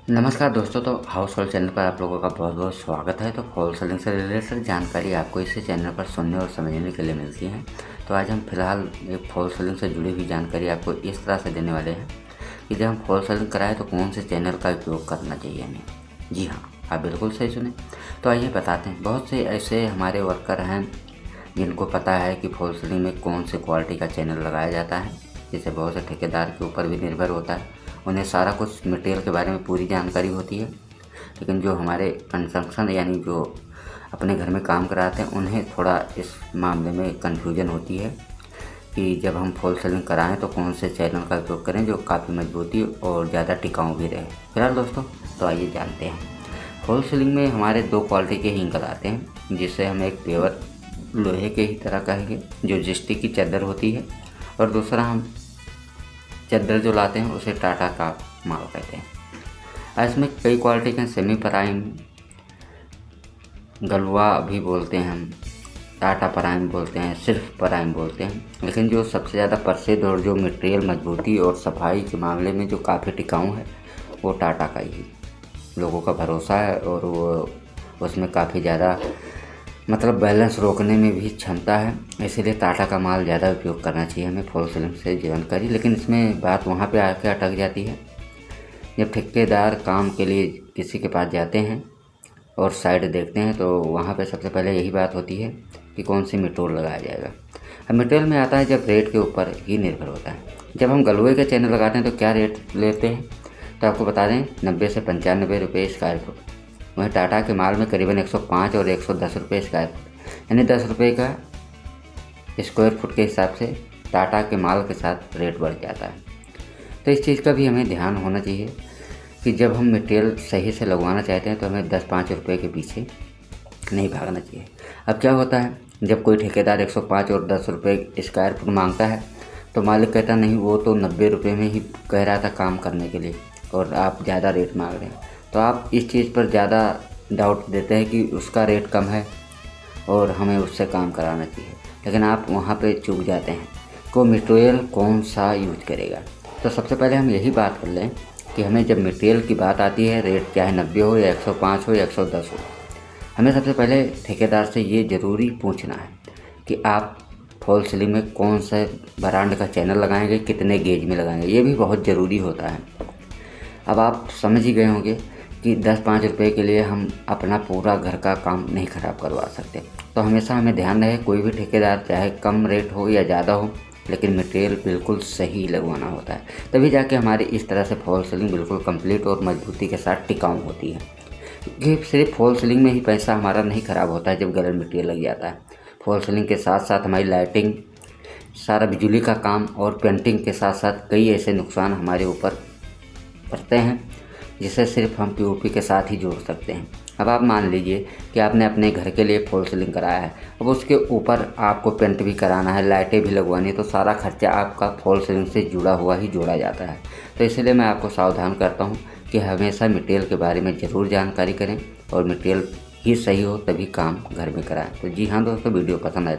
नमस्कार दोस्तों, तो हाउस होल्ड चैनल पर आप लोगों का बहुत बहुत स्वागत है। तो फॉल सीलिंग से रिलेटेड जानकारी आपको इसी चैनल पर सुनने और समझने के लिए मिलती है। तो आज हम फिलहाल एक फॉल सीलिंग से जुड़ी हुई जानकारी आपको इस तरह से देने वाले हैं कि जब हम फॉल सीलिंग कराएं तो कौन से चैनल का उपयोग करना चाहिए हमें। जी हाँ, आप बिल्कुल सही सुने। तो आइए बताते हैं। बहुत से ऐसे हमारे वर्कर हैं जिनको पता है कि फॉल सीलिंग में कौन सी क्वालिटी का चैनल लगाया जाता है, जिससे बहुत से ठेकेदार के ऊपर भी निर्भर होता है। उन्हें सारा कुछ मटेरियल के बारे में पूरी जानकारी होती है, लेकिन जो हमारे कंस्ट्रक्शन यानी जो अपने घर में काम कराते हैं उन्हें थोड़ा इस मामले में कन्फ्यूजन होती है कि जब हम फॉल सीलिंग कराएं तो कौन से चैनल का उपयोग करें जो काफ़ी मजबूती और ज़्यादा टिकाऊ भी रहे। फिलहाल दोस्तों, तो आइए जानते हैं। फॉल सीलिंग में हमारे दो क्वालिटी के हिंकल आते हैं, जिससे हम एक प्योर लोहे के ही तरह कहेंगे जो जिस्टिक की चादर होती है, और दूसरा हम चादर जो लाते हैं उसे टाटा का माल कहते हैं। इसमें कई क्वालिटी के सेमी प्राइम, गलवा भी बोलते हैं हम, टाटा प्राइम बोलते हैं, सिर्फ प्राइम बोलते हैं। लेकिन जो सबसे ज़्यादा प्रसिद्ध और जो मटेरियल मजबूती और सफाई के मामले में जो काफ़ी टिकाऊ है वो टाटा का ही लोगों का भरोसा है, और वो उसमें काफ़ी ज़्यादा मतलब बैलेंस रोकने में भी क्षमता है। इसीलिए टाटा का माल ज़्यादा उपयोग करना चाहिए हमें फॉल सीलिंग से जानकारी। लेकिन इसमें बात वहाँ पे आके अटक जाती है जब ठेकेदार काम के लिए किसी के पास जाते हैं और साइड देखते हैं, तो वहाँ पे सबसे पहले यही बात होती है कि कौन सी मटेरियल लगाया जाएगा। अब मटेरियल में आता है जब रेट के ऊपर ही निर्भर होता है। जब हम गलवे के चैनल लगाते हैं तो क्या रेट लेते हैं, तो आपको बता दें 90 से 95 रुपये स्क्वायर फुट। वहीं टाटा के माल में करीबन 105 और 110 रुपये स्क्वायर फुट, यानी 10 रुपये का स्क्वायर फुट के हिसाब से टाटा के माल के साथ रेट बढ़ जाता है। तो इस चीज़ का भी हमें ध्यान होना चाहिए कि जब हम मटेरियल सही से लगवाना चाहते हैं तो हमें 10-5 रुपये के पीछे नहीं भागना चाहिए। अब क्या होता है, जब कोई ठेकेदार 105 और 10 रुपये स्क्वायर फुट मांगता है तो मालिक कहता नहीं, वो तो 90 रुपये में ही कह रहा था काम करने के लिए और आप ज़्यादा रेट मांग रहे हैं। तो आप इस चीज़ पर ज़्यादा डाउट देते हैं कि उसका रेट कम है और हमें उससे काम कराना चाहिए, लेकिन आप वहाँ पे चूक जाते हैं कि मटेरियल कौन सा यूज करेगा। तो सबसे पहले हम यही बात कर लें कि हमें जब मटेरियल की बात आती है, रेट चाहे 90 हो या 105 हो या 110 हो, हमें सबसे पहले ठेकेदार से ये ज़रूरी पूछना है कि आप फॉल सीलिंग में कौन सा ब्रांड का चैनल लगाएंगे, कितने गेज में लगाएंगे। ये भी बहुत ज़रूरी होता है। अब आप समझ ही गए होंगे कि 10-5 रुपये के लिए हम अपना पूरा घर का काम नहीं ख़राब करवा सकते। तो हमेशा हमें ध्यान रहे, कोई भी ठेकेदार चाहे कम रेट हो या ज़्यादा हो, लेकिन मटेरियल बिल्कुल सही लगवाना होता है, तभी जाके हमारी इस तरह से फॉल सीलिंग बिल्कुल कंप्लीट और मजबूती के साथ टिकाऊ होती है। क्योंकि सिर्फ फॉल सीलिंग में ही पैसा हमारा नहीं ख़राब होता है जब गलत मटेरियल लग जाता है। फॉल सीलिंग के साथ साथ हमारी लाइटिंग, सारा बिजली का काम और पेंटिंग के साथ साथ कई ऐसे नुकसान हमारे ऊपर पड़ते हैं जिसे सिर्फ हम पीओपी के साथ ही जोड़ सकते हैं। अब आप मान लीजिए कि आपने अपने घर के लिए फॉल सीलिंग कराया है, अब उसके ऊपर आपको पेंट भी कराना है, लाइटें भी लगवानी है, तो सारा खर्चा आपका फॉल सीलिंग से जुड़ा हुआ ही जोड़ा जाता है। तो इसलिए मैं आपको सावधान करता हूँ कि हमेशा मटेरियल के बारे में ज़रूर जानकारी करें और मटेरियल ही सही हो तभी काम घर में कराएं। तो जी हाँ दोस्तों, वीडियो पसंद आए